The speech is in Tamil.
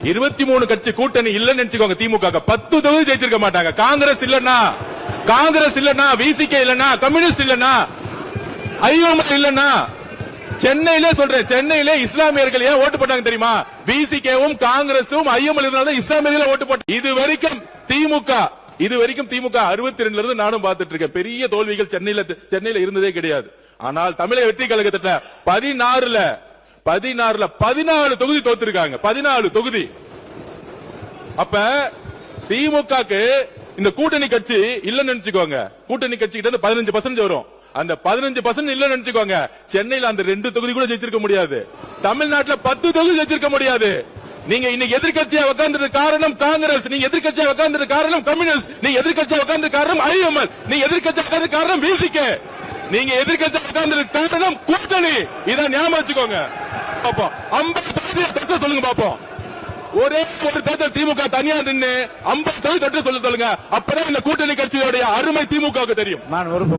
23 கட்சி கூட்டணி இல்லன்னு நினைச்சுக்கோங்க. திமுக 10 தொகுதி ஜெயிச்சிருக்க மாட்டாங்க. காங்கிரஸ் இல்லன்னா விசிகே இல்லன்னா கம்யூனிஸ்ட் இல்லன்னா ஐஎம்எல் இல்லன்னா சென்னையிலே சொல்றேன், சென்னையிலே இஸ்லாமியர்கள் ஏன் ஓட்டு போட்டாங்க தெரியுமா? விசிகேவும் காங்கிரசும் ஐஎம்எல் இருந்தாலும் இஸ்லாமியர்கள் ஓட்டு போட்டாங்க. இது வரைக்கும் திமுக 62 இருந்து நானும் பார்த்துட்டு இருக்கேன். பெரிய தோல்விகள் சென்னையில இருந்ததே கிடையாது. ஆனால் தமிழக வெற்றி கழகத்துல 14 தொகுதி தோத்திருக்காங்க. 14 தொகுதி. அப்ப திமுகக்கு இந்த கூட்டணி கட்சி இல்லன்னு நினைச்சுக்கோங்க. கூட்டணி கட்சி கிட்ட 15% வரும். அந்த 15% இல்லன்னு நினைச்சுக்கோங்க. சென்னையில அந்த 2 தொகுதி கூட ஜெயிச்சிருக்க முடியாது. தமிழ்நாட்டுல 10 தொகுதி ஜெயிச்சிருக்க முடியாது. நீங்க இன்னைக்கு எதிர்க்கட்சியா உட்கார்ந்து காரணம் காங்கிரஸ், நீங்க எதிர்க்கட்சியா உட்கார்ந்து காரணம் கம்யூனிஸ்ட், நீங்க எதிர்க்கட்சியா உட்கார்ந்து காரணம் ஐஎம்எல், நீங்க எதிர்க்கட்சியா உட்கார்ந்து காரணம் விசிகே, நீங்க எதிர்க்கட்சியா உட்கார்ந்து காரணம் கூட்டணி. இத ஞாபகம் வச்சுக்கோங்க. பாப்போம் 50 தொகுதி தொட்டு சொல்லுங்க பாப்போம். ஒரே ஒரு தேர்தல் திமுக தனியா நின்னு 50 தொகுதி தொட்டு சொல்லுங்க. அப்பதான் இந்த கூட்டணி கட்சியோட அருமை திமுகவுக்கு தெரியும்.